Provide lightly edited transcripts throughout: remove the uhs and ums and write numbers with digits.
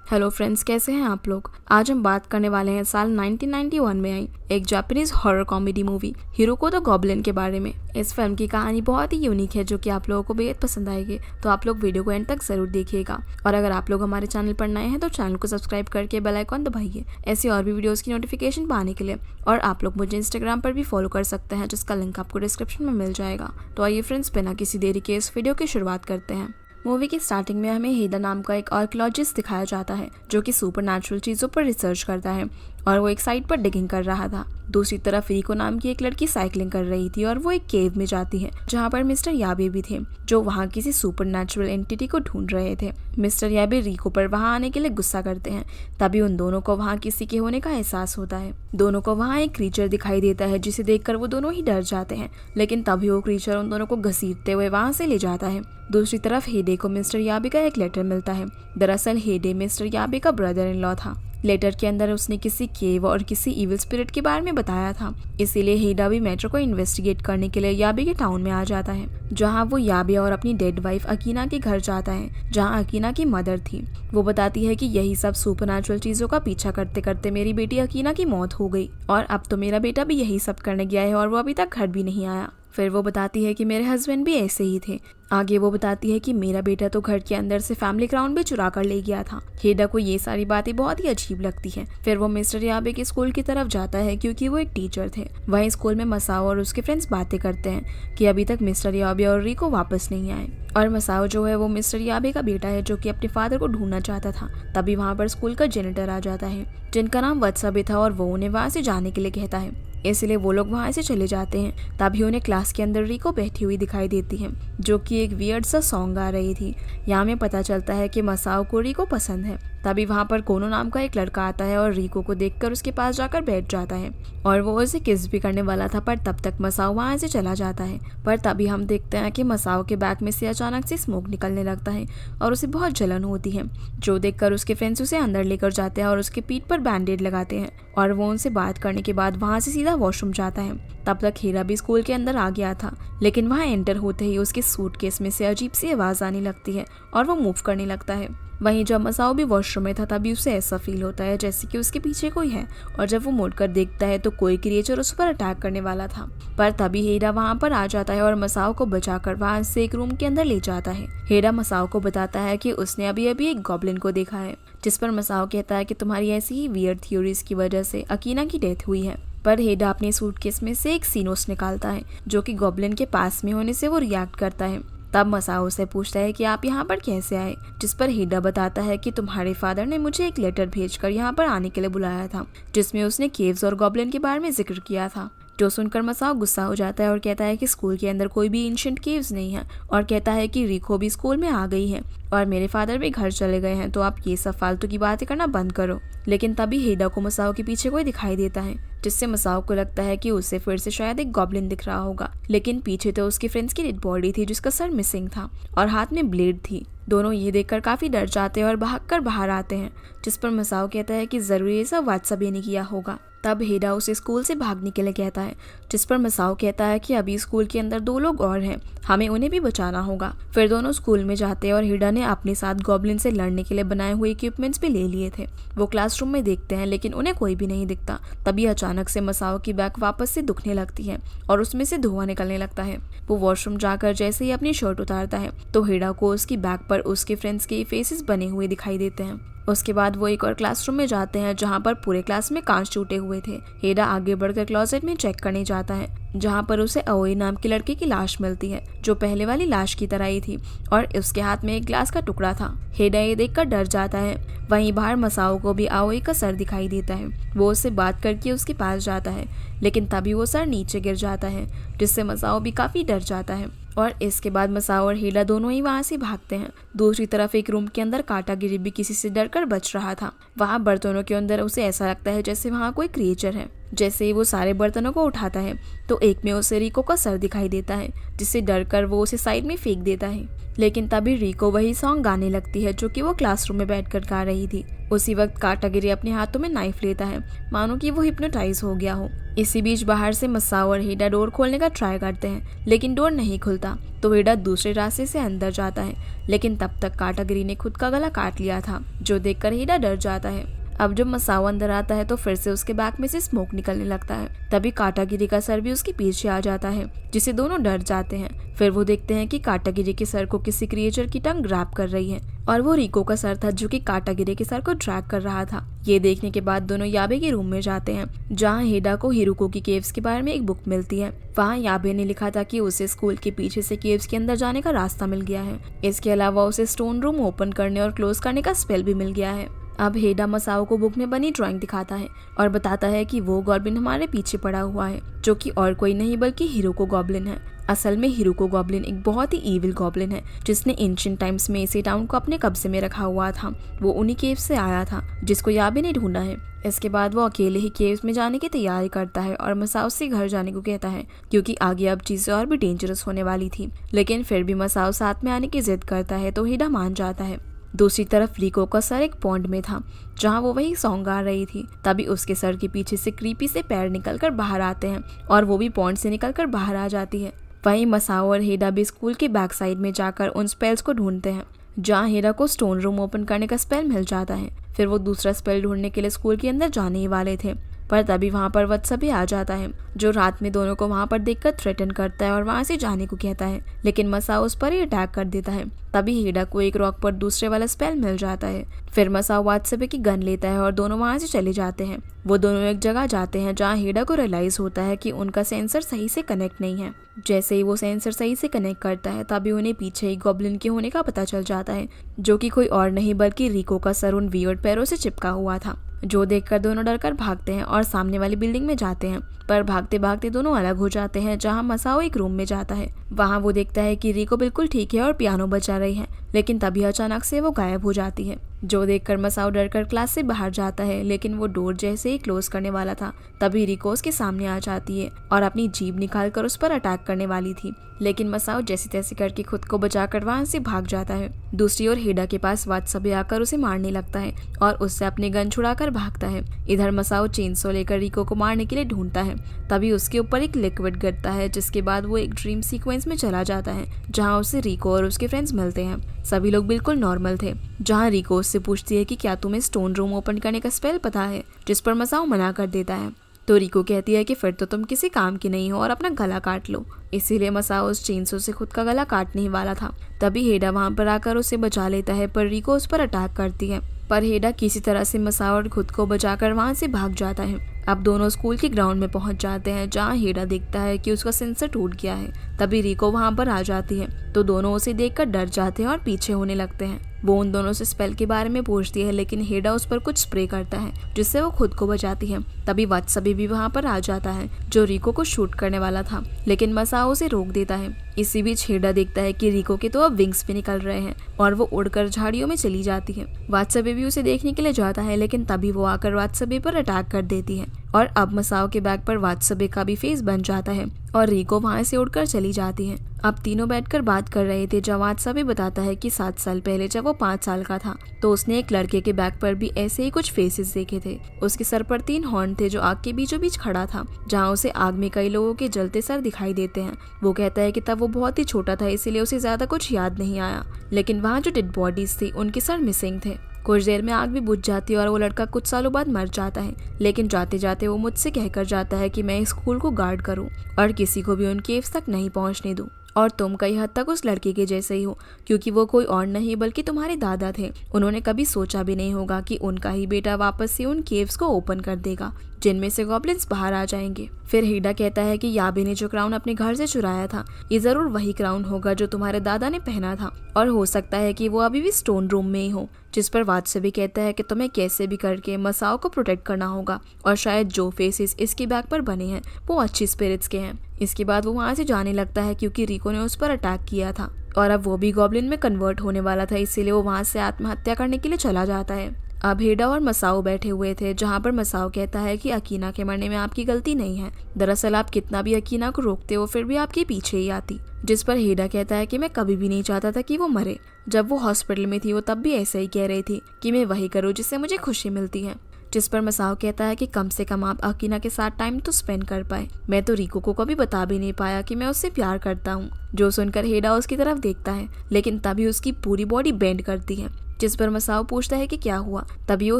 Hello friends, कैसे हैं आप लोग। आज हम बात करने वाले हैं साल 1991 में आई एक Japanese horror comedy movie Hiroko the goblin के बारे में। इस फिल्म की कहानी बहुत ही यूनिक है जो कि आप लोगों को बेहद पसंद आएगी, तो आप लोग वीडियो को एंड तक जरूर देखिएगा। और अगर आप लोग हमारे चैनल पर नए हैं तो चैनल को सब्सक्राइब करके बेल आइकॉन दबाइए ऐसी और भी वीडियोस की नोटिफिकेशन पाने के लिए। और आप लोग मुझे इंस्टाग्राम पर भी फॉलो कर सकते हैं जिसका लिंक आपको डिस्क्रिप्शन में मिल जाएगा। तो आइए फ्रेंड्स, बिना किसी देरी के इस वीडियो की शुरुआत करते हैं। मूवी की स्टार्टिंग में हमें हेदा नाम का एक आर्कियोलॉजिस्ट दिखाया जाता है जो कि सुपरनैचुरल चीजों पर रिसर्च करता है और वो एक साइट पर डिगिंग कर रहा था। दूसरी तरफ रिको नाम की एक लड़की साइकिलिंग कर रही थी और वो एक केव में जाती है जहाँ पर मिस्टर याबे भी थे जो वहाँ किसी सुपरनैचुरल एंटिटी को ढूंढ रहे थे। मिस्टर याबे रिको पर वहाँ आने के लिए गुस्सा करते हैं। तभी उन दोनों को वहाँ किसी के होने का एहसास होता है। दोनों को वहाँ एक क्रीचर दिखाई देता है जिसे देखकर वो दोनों ही डर जाते हैं, लेकिन तभी वो क्रीचर उन दोनों को घसीटते हुए वहाँ से ले जाता है। दूसरी तरफ हेडे को मिस्टर याबे का एक लेटर मिलता है। दरअसल हेडे मिस्टर याबे का ब्रदर इन लॉ था। लेटर के अंदर उसने किसी केव और किसी इविल स्पिरिट के बारे में बताया था, इसीलिए हेडा भी मैटर को इन्वेस्टिगेट करने के लिए याबे के टाउन में आ जाता है, जहां वो याबे और अपनी डेड वाइफ अकीना के घर जाता है जहां अकीना की मदर थी। वो बताती है कि यही सब सुपरनैचुरल चीजों का पीछा करते करते मेरी बेटी अकीना की मौत हो गई और अब तो मेरा बेटा भी यही सब करने गया है और वो अभी तक घर भी नहीं आया। फिर वो बताती है कि मेरे हस्बैंड भी ऐसे ही थे। आगे वो बताती है कि मेरा बेटा तो घर के अंदर से फैमिली क्राउन भी चुरा कर ले गया था। हेडा को ये सारी बातें बहुत ही अजीब लगती हैं। फिर वो मिस्टर याबे के स्कूल की तरफ जाता है क्योंकि वो एक टीचर थे। वहीं स्कूल में मसाओ और उसके फ्रेंड्स बातें करते हैं कि अभी तक मिस्टर याबे और रिको वापस नहीं आए। और मसाओ जो है वो मिस्टर याबे का बेटा है जो कि अपने फादर को ढूंढना चाहता था। तभी वहाँ पर स्कूल का जेनेटर आ जाता है जिनका नाम वत्सबे था और वो उन्हें वहाँ से जाने के लिए कहता है, इसलिए वो लोग वहाँ से चले जाते हैं। तभी उन्हें क्लास के अंदर रिको बैठी हुई दिखाई देती है जो कि एक वियर्ड सा सॉन्ग गा रही थी। यहाँ में पता चलता है कि मसाओ को रिको पसंद है। तभी वहाँ पर कोनो नाम का एक लड़का आता है और रिको को देखकर उसके पास जाकर बैठ जाता है और वो उसे किस भी करने वाला था, पर तब तक मसाओ वहाँ से चला जाता है। पर तभी हम देखते हैं कि मसाओ के बैग में से अचानक से स्मोक निकलने लगता है और उसे बहुत जलन होती है, जो देखकर उसके फ्रेंड्स उसे अंदर लेकर जाते हैं और उसके पीठ पर बैंडेड लगाते हैं। और वो उनसे बात करने के बाद वहाँ से सीधा वॉशरूम जाता है। तब तक हीरा भी स्कूल के अंदर आ गया था, लेकिन वहाँ एंटर होते ही उसके सूटकेस में से अजीब सी आवाज आने लगती है और वो मूव करने लगता है। वहीं जब मसाओ भी वॉशरूम में था तभी उसे ऐसा फील होता है जैसे कि उसके पीछे कोई है, और जब वो मुड़कर देखता है तो कोई क्रिएचर उस पर अटैक करने वाला था। पर तभी हेडा वहाँ पर आ जाता है और मसाओ को बचाकर वहाँ से एक रूम के अंदर ले जाता है। हेडा मसाओ को बताता है कि उसने अभी अभी एक गॉब्लिन को देखा है, जिस पर मसाओ कहता है कि तुम्हारी ऐसी ही वियर्ड थ्योरीज की वजह से अकीना की डेथ हुई है। पर हेडा अपने सूटकेस में से एक सीनोस निकालता है जो कि गॉब्लिन के पास में होने से वो रिएक्ट करता है। तब मसाओ से पूछता है कि आप यहाँ पर कैसे आए, जिस पर हेडा बताता है कि तुम्हारे फादर ने मुझे एक लेटर भेजकर यहाँ पर आने के लिए बुलाया था जिसमें उसने केव्स और गॉब्लिन के बारे में जिक्र किया था। जो सुनकर मसाओ गुस्सा हो जाता है और कहता है कि स्कूल के अंदर कोई भी एंशिएंट केव्स नहीं है और कहता है कि रिको भी स्कूल में आ गई है और मेरे फादर भी घर चले गए हैं, तो आप ये सब फालतू की बातें करना बंद करो। लेकिन तभी हेडा को मसाओ के पीछे कोई दिखाई देता है जिससे मसाओ को लगता है कि उसे फिर से शायद एक गॉब्लिन दिख रहा होगा, लेकिन पीछे तो उसके फ्रेंड्स की डेड बॉडी थी जिसका सर मिसिंग था और हाथ में ब्लेड थी। दोनों ये देखकर काफी डर जाते हैं और भागकर बाहर आते हैं, जिस पर मसाओ कहता है कि जरूर ये सब वत्सबे ने किया होगा। तब हेडा उसे स्कूल से भागने के लिए कहता है, जिस पर मसाओ कहता है कि अभी स्कूल के अंदर 2 लोग और हैं, हमें उन्हें भी बचाना होगा। फिर दोनों स्कूल में जाते हैं और हेडा ने अपने साथ गॉब्लिन से लड़ने के लिए बनाए हुए इक्विपमेंट्स भी ले लिए थे। वो क्लासरूम में देखते हैं लेकिन उन्हें कोई भी नहीं दिखता। तभी अचानक से मसाओ की बैक वापस से दुखने लगती है और उसमें से धुआं निकलने लगता है। वो वॉशरूम जाकर जैसे ही अपनी शर्ट उतारता है तो हेडा को उसकी बैक पर उसके फ्रेंड्स के फेसेस बने हुए दिखाई देते हैं। उसके बाद वो एक और क्लासरूम में जाते हैं जहाँ पर पूरे क्लास में कांच टूटे हुए थे। हेडा आगे बढ़कर क्लोजेट में चेक करने जाता है जहाँ पर उसे अओई नाम के लड़के की लाश मिलती है जो पहले वाली लाश की तरह ही थी और उसके हाथ में एक ग्लास का टुकड़ा था। हेडा ये देखकर डर जाता है। वहीं बाहर मसाओ को भी अओई का सर दिखाई देता है। वो उससे बात करके उसके पास जाता है, लेकिन तभी वो सर नीचे गिर जाता है जिससे मसाओ भी काफी डर जाता है और इसके बाद मसाओ और हेडा दोनों ही वहाँ से भागते हैं। दूसरी तरफ एक रूम के अंदर काटागिरी भी किसी से डरकर बच रहा था। वहाँ बर्तनों के अंदर उसे ऐसा लगता है जैसे वहाँ कोई क्रिएचर है। जैसे ही वो सारे बर्तनों को उठाता है तो एक में उसे रिको का सर दिखाई देता है, जिससे डरकर वो उसे साइड में फेंक देता है। लेकिन तभी रिको वही सॉन्ग गाने लगती है जो कि वो क्लासरूम में बैठकर गा रही थी। उसी वक्त काटागिरी अपने हाथों में नाइफ लेता है, मानो कि वो हिप्नोटाइज हो गया हो। इसी बीच बाहर से मसाओ और हेडा डोर खोलने का ट्राई करते हैं, लेकिन डोर नहीं खुलता तो हेडा दूसरे रास्ते से अंदर जाता है, लेकिन तब तक काटागिरी ने खुद का गला काट लिया था, जो देखकर हेडा डर जाता है। अब जब मसाओ अंदर आता है तो फिर से उसके बैक में से स्मोक निकलने लगता है। तभी काटागिरी का सर भी उसके पीछे आ जाता है, जिसे दोनों डर जाते हैं। फिर वो देखते हैं कि काटागिरी के सर को किसी क्रिएचर की टंग ग्रैब कर रही है, और वो रिको का सर था जो कि काटागिरी के सर को ड्रैग कर रहा था। ये देखने के बाद दोनों याबे के रूम में जाते हैं, जहाँ हेडा को हिरुको की केव्स के बारे में एक बुक मिलती है। वहाँ याबे ने लिखा था कि उसे स्कूल के पीछे से केव्स के अंदर जाने का रास्ता मिल गया है। इसके अलावा उसे स्टोन रूम ओपन करने और क्लोज करने का स्पेल भी मिल गया है। अब हेडा मसाओ को बुक में बनी ड्राइंग दिखाता है और बताता है कि वो गॉब्लिन हमारे पीछे पड़ा हुआ है, जो कि और कोई नहीं बल्कि हिरुको गॉब्लिन है। असल में हिरुको गॉब्लिन एक बहुत ही ईविल गॉब्लिन है, जिसने एंशिएंट टाइम्स में इसी टाउन को अपने कब्जे में रखा हुआ था। वो उन्हीं केव से आया था जिसको याबे ने ढूंढा है। इसके बाद वो अकेले ही केव्स में जाने की तैयारी करता है और मसाओ से घर जाने को कहता है, क्योंकि आगे अब चीजें और भी डेंजरस होने वाली थी। लेकिन फिर भी मसाओ साथ में आने की जिद करता है तो हेडा मान जाता है। दूसरी तरफ रिको का सर एक पॉन्ड में था, जहाँ वो वही सॉन्ग गा रही थी। तभी उसके सर के पीछे से क्रीपी से पैर निकलकर बाहर आते हैं और वो भी पॉन्ड से निकलकर बाहर आ जाती है। वहीं मसाओ और हेडा भी स्कूल के बैक साइड में जाकर उन स्पेल्स को ढूंढते हैं, जहाँ हेडा को स्टोन रूम ओपन करने का स्पेल मिल जाता है। फिर वो दूसरा स्पेल ढूंढने के लिए स्कूल के अंदर जाने ही वाले थे, पर तभी वहाँ पर वत्सबे आ जाता है, जो रात में दोनों को वहाँ पर देखकर थ्रेटन करता है और वहाँ से जाने को कहता है। लेकिन मसाओ उस पर ही अटैक कर देता है। तभी हेडा को एक रॉक पर दूसरे वाला स्पेल मिल जाता है। फिर मसाओ वत्सबे की गन लेता है और दोनों वहाँ से चले जाते हैं। वो दोनों एक जगह जाते हैं जहाँ हेडा को रियलाइज होता है कि उनका सेंसर सही से कनेक्ट नहीं है। जैसे ही वो सेंसर सही से कनेक्ट करता है, तभी उन्हें पीछे ही गॉब्लिन के होने का पता चल जाता है, जो कि कोई और नहीं बल्कि रिको का सर उन वियर्ड पैरों से चिपका हुआ था। जो देखकर दोनों डरकर भागते हैं और सामने वाली बिल्डिंग में जाते हैं, पर भागते भागते दोनों अलग हो जाते हैं। जहां मसाओ एक रूम में जाता है, वहां वो देखता है कि रिको बिल्कुल ठीक है और पियानो बजा रही है, लेकिन तभी अचानक से वो गायब हो जाती है। जो देखकर मसाओ डरकर क्लास से बाहर जाता है, लेकिन वो डोर जैसे ही क्लोज करने वाला था, तभी रिको उसके सामने आ जाती है और अपनी जीभ निकालकर उस पर अटैक करने वाली थी। लेकिन मसाओ जैसे तैसे करके खुद को बचाकर वहां से भाग जाता है। दूसरी ओर हेडा के पास वत्सबे आकर उसे मारने लगता है और उससे अपनी गन छुड़ाकर भागता है। इधर मसाओ चेनसो लेकर रिको को मारने के लिए ढूंढता है। तभी उसके ऊपर एक लिक्विड गिरता है, जिसके बाद वो एक ड्रीम सीक्वेंस में चला जाता है, जहाँ उसे रिको और उसके फ्रेंड्स मिलते हैं। सभी लोग बिल्कुल नॉर्मल थे। जहाँ रिको उससे पूछती है कि क्या तुम्हें स्टोन रूम ओपन करने का स्पेल पता है, जिस पर मसाओ मना कर देता है। तो रिको कहती है कि फिर तो तुम किसी काम की नहीं हो और अपना गला काट लो। इसीलिए मसाओ उस चेनसो से खुद का गला काटने ही वाला था। तभी हेडा वहां पर आकर उसे बचा लेता है, पर रिको उस पर अटैक करती है। पर हेडा किसी तरह से मसाओ और खुद को बचाकर वहां से भाग जाता है। अब दोनों स्कूल के ग्राउंड में पहुंच जाते हैं, जहां हेडा देखता है कि उसका सेंसर टूट गया है। तभी रिको वहां पर आ जाती है, तो दोनों उसे देखकर डर जाते हैं और पीछे होने लगते हैं। वो उन दोनों से स्पेल के बारे में पूछती है, लेकिन हेडा उस पर कुछ स्प्रे करता है, जिससे वो खुद को बचाती है। तभी वत्सबे भी वहां पर आ जाता है, जो रिको को शूट करने वाला था, लेकिन मसाओ उसे रोक देता है। इसी बीच हेडा देखता है कि रिको के तो अब विंग्स भी निकल रहे हैं और वो उड़कर झाड़ियों में चली जाती है। वत्सबे भी उसे देखने के लिए जाता है, लेकिन तभी वो आकर वत्सबे पर अटैक कर देती है और अब मसाओ के बैग पर वत्सबे का भी फेस बन जाता है और रिको वहां से उड़कर चली जाती है। अब तीनों बैठकर बात कर रहे थे, जब वत्सबे बताता है कि 7 साल पहले जब वो 5 साल का था, तो उसने एक लड़के के बैग पर भी ऐसे ही कुछ फेसेस देखे थे। उसके सर पर 3 हॉर्न थे, जो आग के बीचों बीच खड़ा था, जहाँ उसे आग में कई लोगों के जलते सर दिखाई देते हैं। वो कहता है कि तब वो बहुत ही छोटा था, इसीलिए उसे ज्यादा कुछ याद नहीं आया, लेकिन वहाँ जो डेड बॉडीज थी उनके सर मिसिंग थे। कुछ देर में आग भी बुझ जाती है और वो लड़का कुछ सालों बाद मर जाता है, लेकिन जाते जाते वो मुझसे कहकर जाता है कि मैं इस स्कूल को गार्ड करूं और किसी को भी उन केव्स तक नहीं पहुंचने दूं। और तुम कई हद तक उस लड़के के जैसे ही हो, क्योंकि वो कोई और नहीं बल्कि तुम्हारे दादा थे। उन्होंने कभी सोचा भी नहीं होगा कि उनका ही बेटा वापस से उन केव्स को ओपन कर देगा, जिनमें से गॉब्लिन्स बाहर आ जाएंगे। फिर हेडा कहता है कि याबे ने जो क्राउन अपने घर से चुराया था, ये जरूर वही क्राउन होगा जो तुम्हारे दादा ने पहना था, और हो सकता है कि वो अभी भी स्टोन रूम में ही हो। जिस पर वत्सबे कहता है कि तुम्हें कैसे भी करके मसाओ को प्रोटेक्ट करना होगा, और शायद जो फेसेस इसके बैग पर बने हैं वो अच्छी स्पिरिट्स के हैं। इसके बाद वो वहाँ से जाने लगता है, क्योंकि रिको ने उस पर अटैक किया था और अब वो भी गॉब्लिन में कन्वर्ट होने वाला था, इसीलिए वो वहाँ से आत्महत्या करने के लिए चला जाता है। अब हेडा और मसाओ बैठे हुए थे, जहाँ पर मसाओ कहता है कि अकीना के मरने में आपकी गलती नहीं है। दरअसल आप कितना भी अकीना को रोकते हो, फिर भी आपके पीछे ही आती। जिस पर हेडा कहता है कि मैं कभी भी नहीं चाहता था कि वो मरे। जब वो हॉस्पिटल में थी, वो तब भी ऐसा ही कह रही थी कि मैं वही करूँ जिससे मुझे खुशी मिलती है। जिस पर मसाओ कहता है कि कम से कम आप अकीना के साथ टाइम तो स्पेंड कर पाए। मैं तो रिको को कभी बता भी नहीं पाया कि मैं उससे प्यार करता हूँ। जो सुनकर हेडा उसकी तरफ देखता है, लेकिन तभी उसकी पूरी बॉडी बेंड करती है। जिस पर मसाओ पूछता है कि क्या हुआ। तभी वो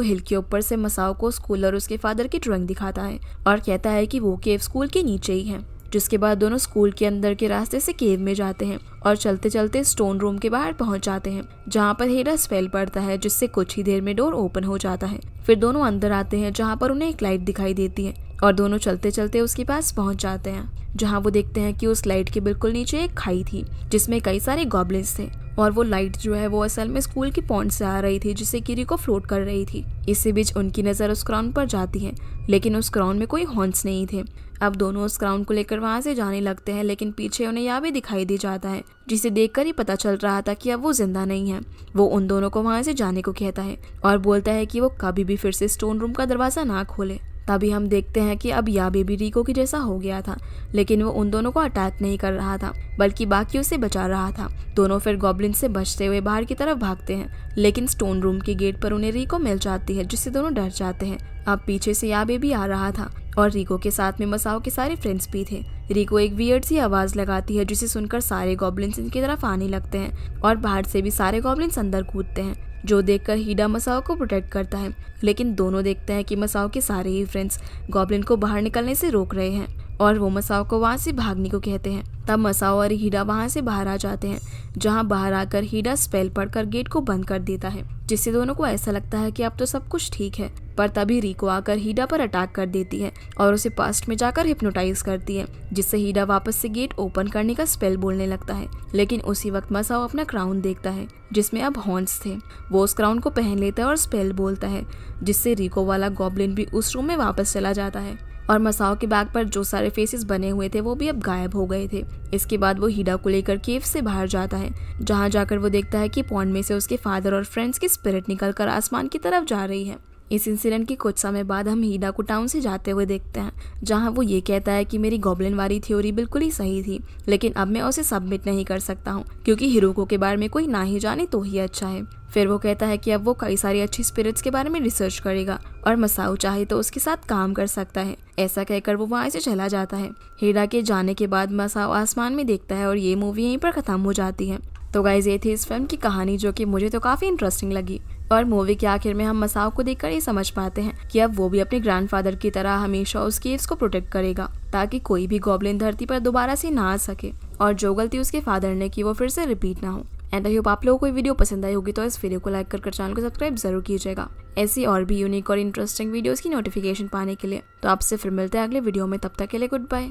हिल के ऊपर से मसाओ को स्कूल और उसके फादर की ड्राइंग दिखाता है और कहता है कि वो केव स्कूल के नीचे ही है। जिसके बाद दोनों स्कूल के अंदर के रास्ते से केव में जाते हैं और चलते चलते स्टोन रूम के बाहर पहुंच जाते हैं, जहां पर हेडा स्पेल पड़ता है, जिससे कुछ ही देर में डोर ओपन हो जाता है। फिर दोनों अंदर आते हैं, जहां पर उन्हें एक लाइट दिखाई देती है और दोनों चलते चलते उसके पास पहुंच जाते हैं, जहां वो देखते हैं कि उस लाइट के बिल्कुल नीचे एक खाई थी जिसमें कई सारे गॉब्लिन्स थे और वो लाइट जो है वो असल में स्कूल की पॉन्ड से आ रही थी, जिससे किरी को फ्लोट कर रही थी। इसी बीच उनकी नज़र उस क्राउन पर जाती है, लेकिन उस क्राउन में कोई हॉर्न्स नहीं थे। अब दोनों उस क्राउन को लेकर वहां से जाने लगते हैं, लेकिन पीछे उन्हें यह भी दिखाई दे जाता है, जिसे देखकर ही पता चल रहा था कि अब वो जिंदा नहीं है। वो उन दोनों को वहां से जाने को कहता है और बोलता है कि वो कभी भी फिर से स्टोन रूम का दरवाजा ना खोले। तभी हम देखते हैं कि अब याबे भी रिको की जैसा हो गया था, लेकिन वो उन दोनों को अटैक नहीं कर रहा था, बल्कि बाकियों से बचा रहा था। दोनों फिर गॉब्लिन से बचते हुए बाहर की तरफ भागते हैं, लेकिन स्टोन रूम के गेट पर उन्हें रिको मिल जाती है, जिससे दोनों डर जाते हैं। अब पीछे से याबे भी आ रहा था और रिको के साथ में मसाओ के सारे फ्रेंड्स भी थे। रिको एक वियर्ड सी आवाज लगाती है, जिसे सुनकर सारे गॉब्लिन्स इनकी तरफ आने लगते हैं और बाहर से भी सारे गॉब्लिन्स अंदर कूदते हैं, जो देखकर हीडा मसाओ को प्रोटेक्ट करता है। लेकिन दोनों देखते हैं कि मसाओ के सारे ही फ्रेंड्स गॉब्लिन को बाहर निकलने से रोक रहे हैं और वो मसाओ को वहां से भागने को कहते हैं। तब मसाओ और हीडा वहां से बाहर आ जाते हैं, जहां बाहर आकर हीडा स्पेल पढ़कर गेट को बंद कर देता है, जिससे दोनों को ऐसा लगता है कि अब तो सब कुछ ठीक है। पर तभी रिको आकर हीडा पर अटैक कर देती है और उसे पास्ट में जाकर हिप्नोटाइज करती है, जिससे हीडा वापस से गेट ओपन करने का स्पेल बोलने लगता है। लेकिन उसी वक्त मसाओ अपना क्राउन देखता है, जिसमें अब हॉर्न्स थे। वो उस क्राउन को पहन लेता है और स्पेल बोलता है, जिससे रिको वाला गॉब्लिन भी उस रूम में वापस चला जाता है और मसाओ के बैग पर जो सारे फेसेस बने हुए थे वो भी अब गायब हो गए थे। इसके बाद वो हीडा को लेकर केव से बाहर जाता है, जहां जाकर वो देखता है कि पॉन्ड में से उसके फादर और फ्रेंड्स की स्पिरिट निकलकर आसमान की तरफ जा रही है। इस इंसिडेंट के कुछ समय बाद हम हीडा को टाउन से जाते हुए देखते हैं, जहां वो ये कहता है कि मेरी गॉब्लिन वाली थ्योरी बिल्कुल ही सही थी, लेकिन अब मैं उसे सबमिट नहीं कर सकता हूँ, क्योंकि हिरोको के बारे में कोई ना ही जाने तो ही अच्छा है। फिर वो कहता है कि अब वो कई सारी अच्छी स्पिरिट्स के बारे में रिसर्च करेगा और मसाओ चाहे तो उसके साथ काम कर सकता है। ऐसा कहकर वो वहाँ से चला जाता है। हीडा के जाने के बाद मसाओ आसमान में देखता है और ये मूवी यहीं पर खत्म हो जाती है। तो गाइज ये थी इस फिल्म की कहानी, जो कि मुझे तो काफी इंटरेस्टिंग लगी। और मूवी के आखिर में हम मसाओ को देखकर ये समझ पाते हैं कि अब वो भी अपने ग्रैंडफादर की तरह हमेशा उस केव्स को प्रोटेक्ट करेगा, ताकि कोई भी गॉब्लिन धरती पर दोबारा से ना आ सके और जो गलती उसके फादर ने की वो फिर से रिपीट ना हो। एंड आई होप आप लोगों को ये वीडियो पसंद आई होगी, तो इस वीडियो को लाइक कर चैनल को सब्सक्राइब जरूर कीजिएगा, ऐसी और भी यूनिक और इंटरेस्टिंग वीडियोस की नोटिफिकेशन पाने के लिए। तो आपसे फिर मिलते हैं अगले वीडियो में, तब तक के लिए गुड बाय।